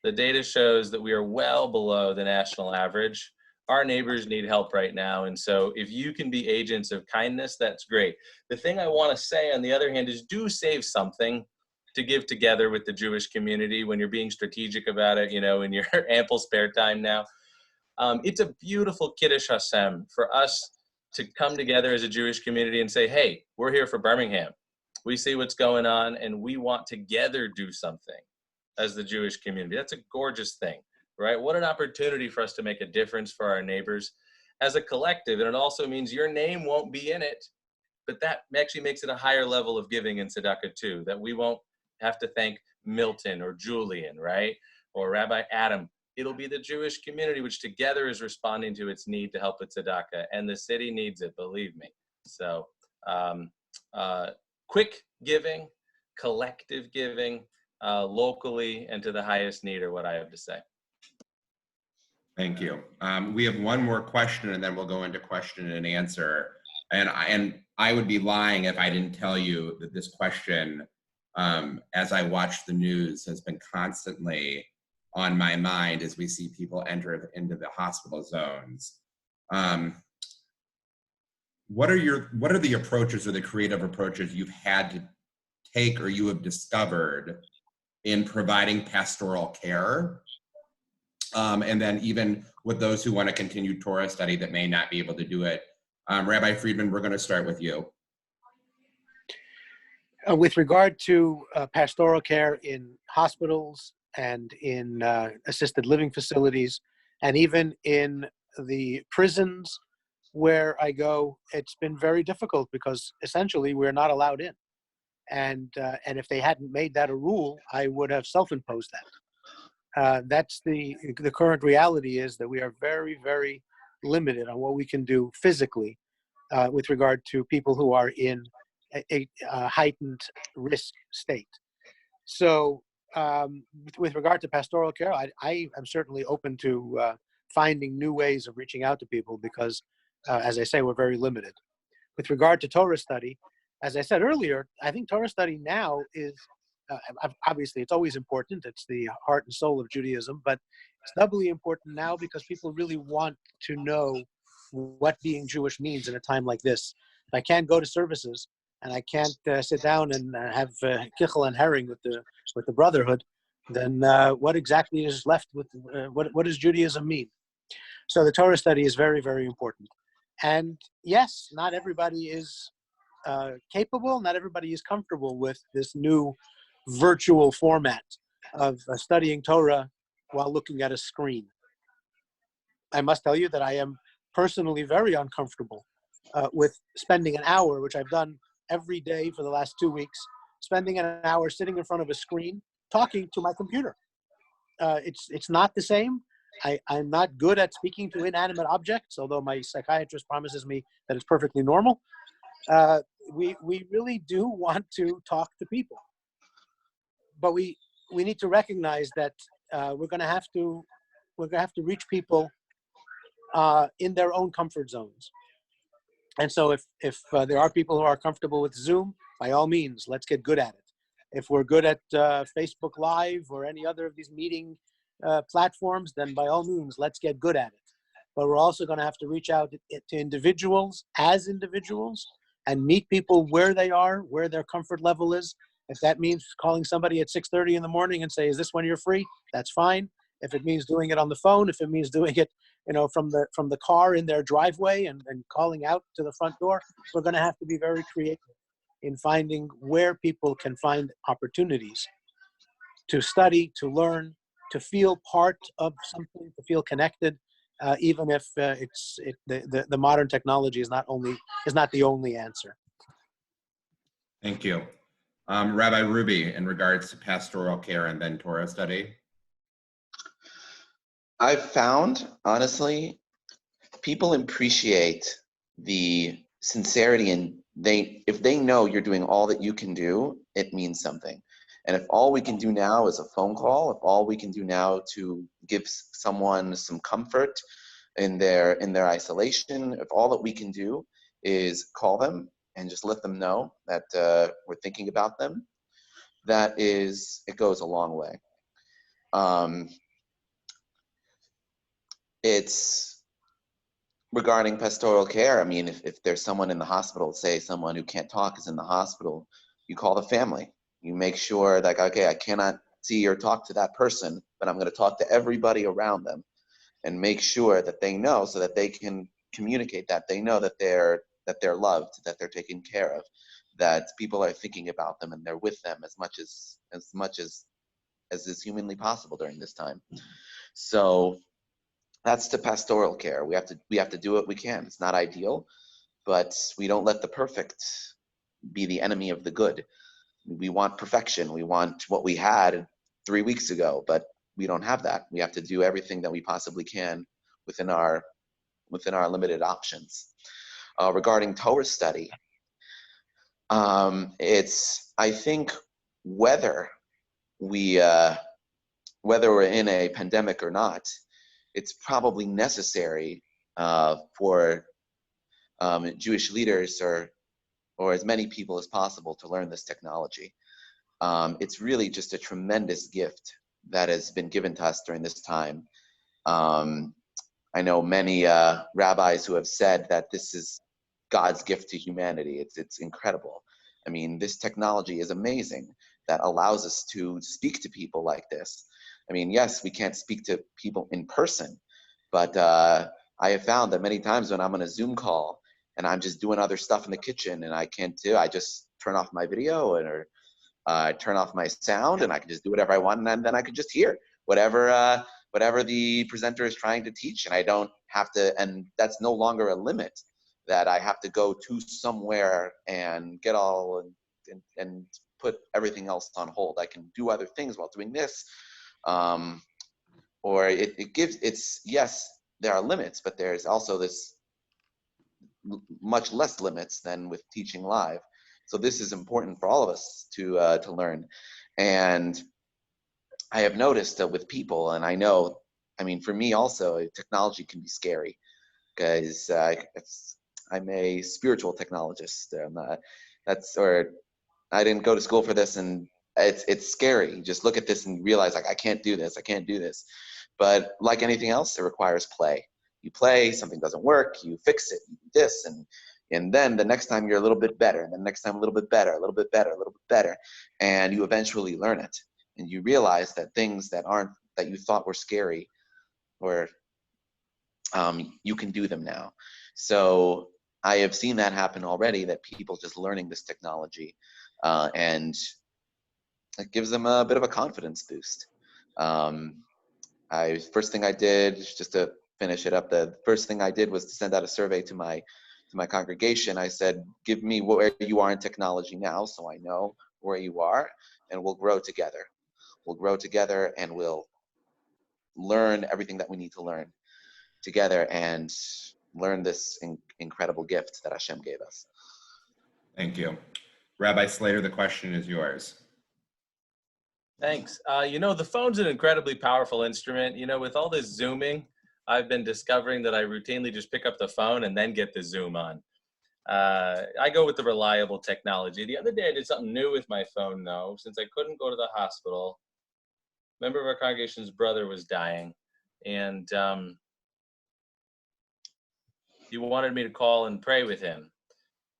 The data shows that we are well below the national average. Our neighbors need help right now. And so if you can be agents of kindness, that's great. The thing I want to say, on the other hand, is do save something to give together with the Jewish community when you're being strategic about it, you know, in your ample spare time now. It's a beautiful Kiddush Hashem for us to come together as a Jewish community and say, hey, we're here for Birmingham. We see what's going on and we want together do something as the Jewish community. That's a gorgeous thing, right? What an opportunity for us to make a difference for our neighbors as a collective. And it also means your name won't be in it, but that actually makes it a higher level of giving in tzedakah too, that we won't have to thank Milton or Julian, right? Or Rabbi Adam. It'll be the Jewish community, which together is responding to its need to help with tzedakah, and the city needs it, believe me. So quick giving, collective giving, locally, and to the highest need are what I have to say. Thank you. We have one more question, and then we'll go into question and answer. And I would be lying if I didn't tell you that this question, as I watch the news, has been constantly on my mind as we see people enter into the hospital zones. What are the approaches or the creative approaches you've had to take or you have discovered in providing pastoral care? And then even with those who want to continue Torah study that may not be able to do it. Rabbi Friedman, we're going to start with you. With regard to pastoral care in hospitals and in assisted living facilities, and even in the prisons where I go, it's been very difficult because essentially we're not allowed in. And if they hadn't made that a rule, I would have self-imposed that. That's the current reality, is that we are very, very limited on what we can do physically with regard to people who are in a heightened risk state. So with regard to pastoral care, I am certainly open to finding new ways of reaching out to people because, as I say, we're very limited. With regard to Torah study, as I said earlier, I think Torah study now is, obviously it's always important, it's the heart and soul of Judaism, but it's doubly important now because people really want to know what being Jewish means in a time like this. If I can't go to services and I can't sit down and have kichel and herring with the Brotherhood, then what exactly is left with, what does Judaism mean? So the Torah study is very, very important. And yes, not everybody is capable, not everybody is comfortable with this new virtual format of studying Torah while looking at a screen. I must tell you that I am personally very uncomfortable with spending an hour, which I've done every day for the last 2 weeks, spending an hour sitting in front of a screen talking to my computer. It's not the same. I'm not good at speaking to inanimate objects, although my psychiatrist promises me that it's perfectly normal. We really do want to talk to people, but we need to recognize that we're going to have to reach people in their own comfort zones. And so if there are people who are comfortable with Zoom, by all means, let's get good at it. If we're good at Facebook Live or any other of these meeting platforms, then by all means, let's get good at it. but we're also going to have to reach out to individuals as individuals and meet people where they are, where their comfort level is. If that means calling somebody at 6:30 in the morning and say, is this when you're free? That's fine. If it means doing it on the phone, if it means doing it, from the car in their driveway and calling out to the front door, we're going to have to be very creative in finding where people can find opportunities to study, to learn, to feel part of something, to feel connected, even if the modern technology is not the only answer. Thank you. Rabbi Ruby, in regards to pastoral care and then Torah study. I've found, honestly, people appreciate the sincerity, and if they know you're doing all that you can do, it means something. And if all we can do now is a phone call, if all we can do now to give someone some comfort in their isolation, if all that we can do is call them and just let them know that we're thinking about them, it goes a long way. It's regarding pastoral care. I mean, if there's someone in the hospital, say someone who can't talk is in the hospital, you call the family. You make sure that, okay, I cannot see or talk to that person, but I'm going to talk to everybody around them and make sure that they know, so that they can communicate that they know that they're loved, that they're taken care of, that people are thinking about them and they're with them as much as is humanly possible during this time. So that's the pastoral care. We have to do what we can. It's not ideal, but we don't let the perfect be the enemy of the good. We want perfection. We want what we had 3 weeks ago, but we don't have that. We have to do everything that we possibly can within our limited options. Regarding Torah study, I think whether we're in a pandemic or not, it's probably necessary for Jewish leaders or as many people as possible to learn this technology. It's really just a tremendous gift that has been given to us during this time. I know many rabbis who have said that this is God's gift to humanity. It's incredible. I mean, this technology is amazing that allows us to speak to people like this. I mean, yes, we can't speak to people in person, but I have found that many times when I'm on a Zoom call and I'm just doing other stuff in the kitchen and I just turn off my video or turn off my sound, and I can just do whatever I want, and then I can just hear whatever the presenter is trying to teach, and I don't have to, and that's no longer a limit that I have to go to somewhere and get all and put everything else on hold. I can do other things while doing this, or yes, there are limits, but there's also this much less limits than with teaching live. So this is important for all of us to learn. And I have noticed that with people, and I mean, for me also, technology can be scary because I'm a spiritual technologist. I didn't go to school for this, and it's scary. Just look at this and realize, like, I can't do this. But like anything else, it requires play. You play, something doesn't work, you fix it, you do this, and then the next time you're a little bit better, and the next time a little bit better, a little bit better, a little bit better, and you eventually learn it, and you realize that things that you thought were scary, or you can do them now. So I have seen that happen already, that people just learning this technology, and it gives them a bit of a confidence boost. First thing I did, just to finish it up, the first thing I did was to send out a survey to my congregation. I said, give me where you are in technology now, so I know where you are, and we'll grow together. We'll grow together, and we'll learn everything that we need to learn together, and learn this incredible gift that Hashem gave us. Thank you. Rabbi Slater, the question is yours. Thanks. The phone's an incredibly powerful instrument. With all this Zooming, I've been discovering that I routinely just pick up the phone and then get the Zoom on. I go with the reliable technology. The other day I did something new with my phone, though, since I couldn't go to the hospital. A member of our congregation's brother was dying, and he wanted me to call and pray with him.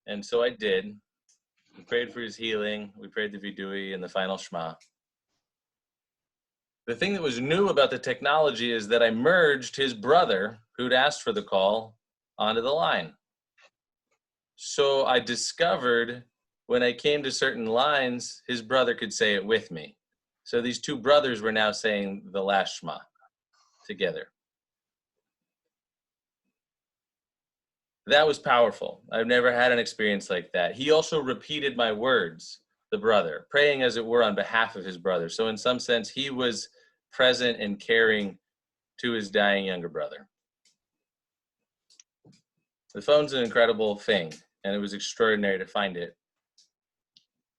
And so I did. We prayed for his healing. We prayed the Vidui and the final Shema. The thing that was new about the technology is that I merged his brother, who'd asked for the call, onto the line. So I discovered when I came to certain lines, his brother could say it with me. So these two brothers were now saying the last Shema together. That was powerful. I've never had an experience like that. He also repeated my words, the brother, praying as it were on behalf of his brother. So in some sense, he was present and caring to his dying younger brother. The phone's an incredible thing, and it was extraordinary to find it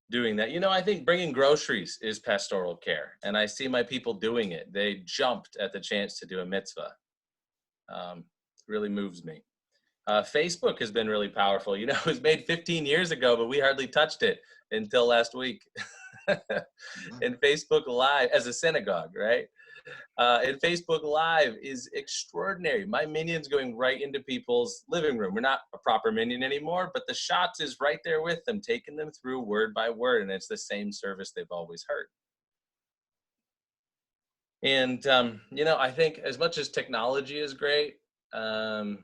doing that. You know, I think bringing groceries is pastoral care, and I see my people doing it. They jumped at the chance to do a mitzvah. Really moves me. Facebook has been really powerful. You know, it was made 15 years ago, but we hardly touched it until last week. And Facebook Live, as a synagogue, right? And Facebook Live is extraordinary. My minion's going right into people's living room. We're not a proper minion anymore, but the shots is right there with them, taking them through word by word, and it's the same service they've always heard. And, you know, I think as much as technology is great, I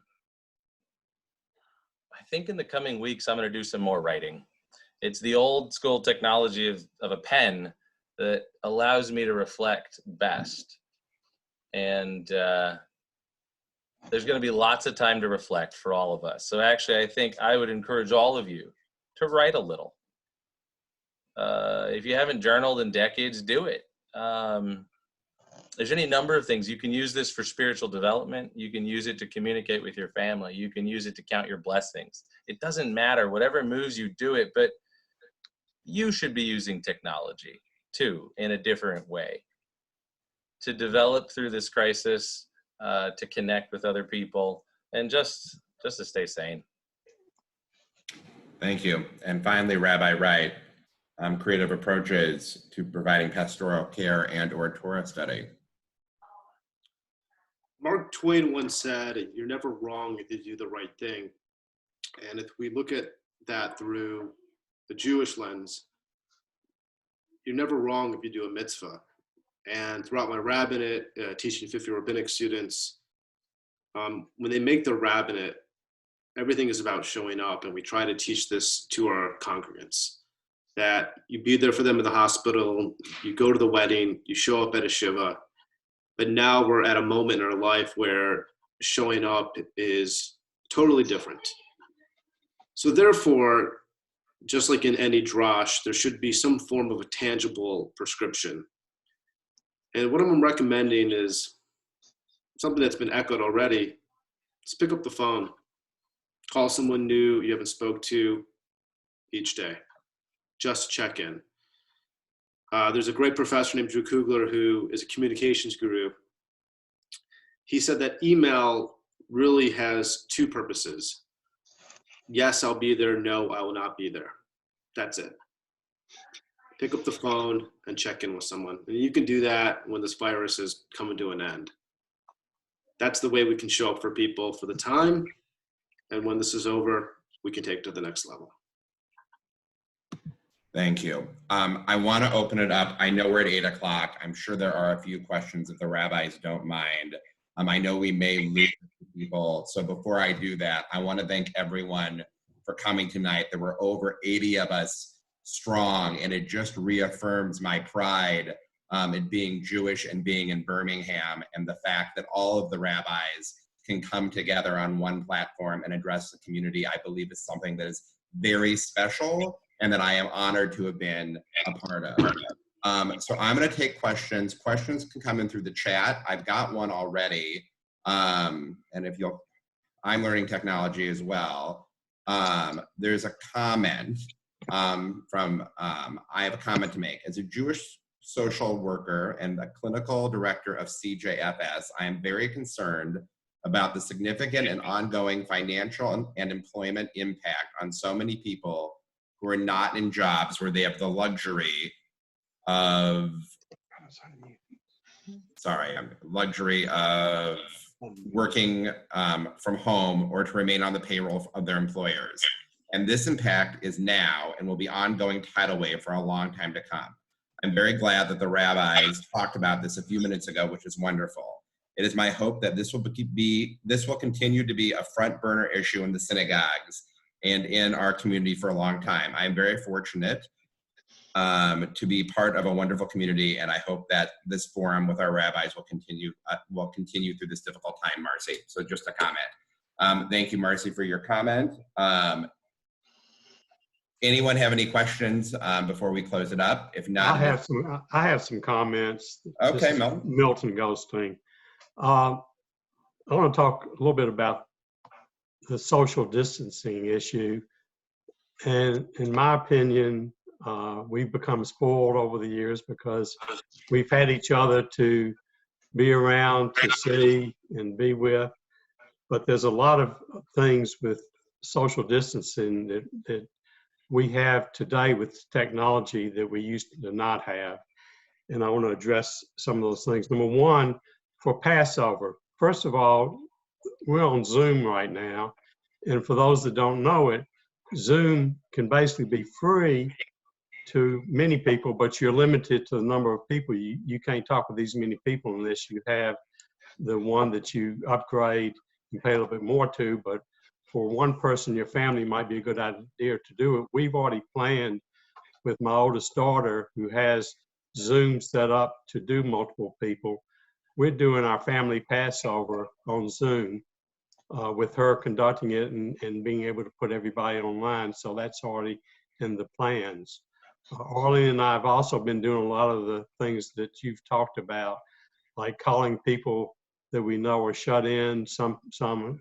think in the coming weeks, I'm going to do some more writing. It's the old school technology of a pen that allows me to reflect best. And there's going to be lots of time to reflect for all of us. So actually, I think I would encourage all of you to write a little. If you haven't journaled in decades, do it. There's any number of things. You can use this for spiritual development. You can use it to communicate with your family. You can use it to count your blessings. It doesn't matter. Whatever moves you, do it. But you should be using technology, too, in a different way to develop through this crisis, to connect with other people, and just to stay sane. Thank you. And finally, Rabbi Wright, creative approaches to providing pastoral care and or Torah study. Mark Twain once said, "You're never wrong if you do the right thing." And if we look at that through the Jewish lens, you're never wrong if you do a mitzvah. And throughout my rabbinate, teaching 50 rabbinic students, when they make the rabbinate, everything is about showing up. And we try to teach this to our congregants, that you be there for them in the hospital, you go to the wedding, you show up at a shiva. But now we're at a moment in our life where showing up is totally different. So therefore, just like in any drash, there should be some form of a tangible prescription. And what I'm recommending is something that's been echoed already. Just pick up the phone, call someone new you haven't spoke to each day. Just check in. There's a great professor named Drew Kugler who is a communications guru. He said that email really has two purposes. Yes, I'll be there. No, I will not be there. That's it. Pick up the phone and check in with someone. And you can do that when this virus is coming to an end. That's the way we can show up for people for the time. And when this is over, we can take it to the next level. Thank you. I want to open it up. I know we're at 8 o'clock. I'm sure there are a few questions if the rabbis don't mind. I know we may lose people. So before I do that, I want to thank everyone for coming tonight. There were over 80 of us strong, and it just reaffirms my pride in being Jewish and being in Birmingham, and the fact that all of the rabbis can come together on one platform and address the community, I believe is something that is very special and that I am honored to have been a part of. So I'm going to take questions. Questions can come in through the chat. I've got one already. And if you'll, I'm learning technology as well. There's a comment from, I have a comment to make. As a Jewish social worker and a clinical director of CJFS, I am very concerned about the significant and ongoing financial and employment impact on so many people who are not in jobs where they have the luxury of, working from home or to remain on the payroll of their employers. And this impact is now and will be ongoing tidal wave for a long time to come. I'm very glad that the rabbis talked about this a few minutes ago, which is wonderful. It is my hope that this will continue to be a front burner issue in the synagogues and in our community for a long time. I am very fortunate to be part of a wonderful community, and I hope that this forum with our rabbis will continue through this difficult time, Marcy. So just a comment. Thank you, Marcy, for your comment. Anyone have any questions before we close it up? If not, I have some comments. Okay, Milton. Milton Goldstein. I want to talk a little bit about the social distancing issue. And in my opinion, we've become spoiled over the years because we've had each other to be around, to see and be with. But there's a lot of things with social distancing that we have today with technology that we used to not have. And I want to address some of those things. Number one, for Passover, first of all, we're on Zoom right now. And for those that don't know it, Zoom can basically be free to many people, but you're limited to the number of people. You can't talk with these many people unless you have the one that you upgrade and pay a little bit more to. But for one person, your family might be a good idea to do it. We've already planned with my oldest daughter, who has Zoom set up to do multiple people. We're doing our family Passover on Zoom with her conducting it and being able to put everybody online. So that's already in the plans. Arlene and I have also been doing a lot of the things that you've talked about, like calling people that we know are shut in, some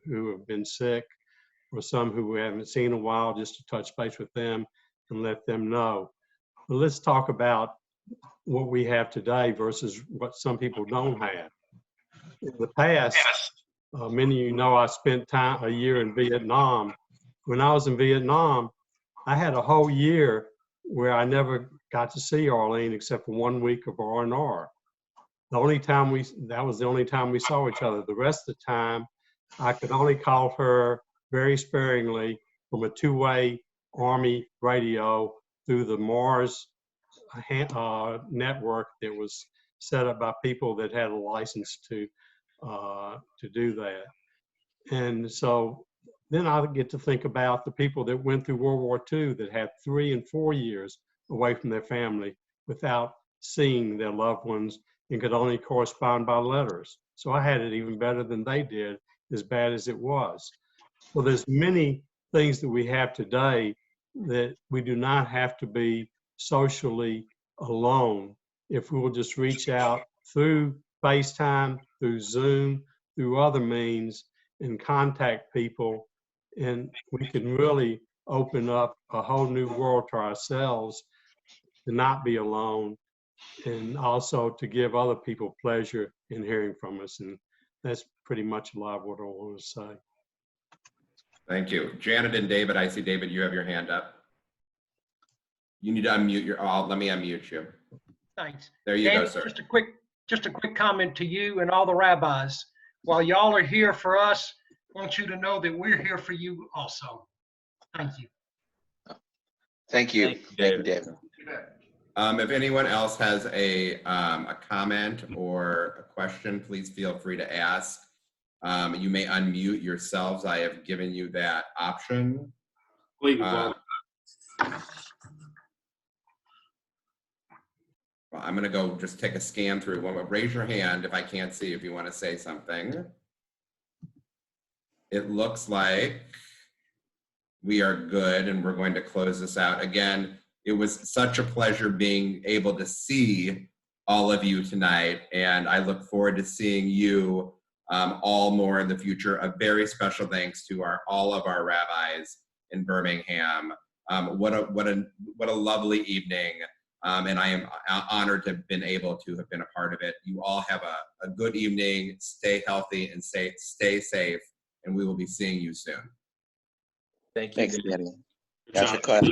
who have been sick, or some who we haven't seen in a while, just to touch base with them and let them know. But let's talk about what we have today versus what some people don't have. In the past, many of you know I spent a year in Vietnam. When I was in Vietnam, I had a whole year where I never got to see Arlene except for 1 week of R&R. That was the only time we saw each other. The rest of the time, I could only call her very sparingly from a two-way Army radio through the Mars network that was set up by people that had a license to do that. And so then I get to think about the people that went through World War II that had 3 and 4 years away from their family without seeing their loved ones and could only correspond by letters. So I had it even better than they did, as bad as it was. So there's many things that we have today that we do not have to be socially alone if we will just reach out through FaceTime, through Zoom, through other means and contact people. And we can really open up a whole new world to ourselves to not be alone and also to give other people pleasure in hearing from us. And that's pretty much a lot of what I want to say. Thank you. Janet and David, I see David, you have your hand up. You need to unmute let me unmute you. Thanks. There you Dan, go, sir. Just a quick comment to you and all the rabbis. While y'all are here for us, I want you to know that we're here for you also. Thank you. Thank you. Thank you, David. If anyone else has a comment or a question, please feel free to ask. You may unmute yourselves. I have given you that option. Well, I'm going to go just take a scan through. Raise your hand if I can't see if you want to say something. It looks like we are good, and we're going to close this out. Again, it was such a pleasure being able to see all of you tonight, and I look forward to seeing you all more in the future. A very special thanks to all of our rabbis in Birmingham. What a lovely evening. And I am honored to have been able to have been a part of it. You all have a good evening. Stay healthy and stay safe. And we will be seeing you soon. Thank you. Thanks, Danny. That's a class.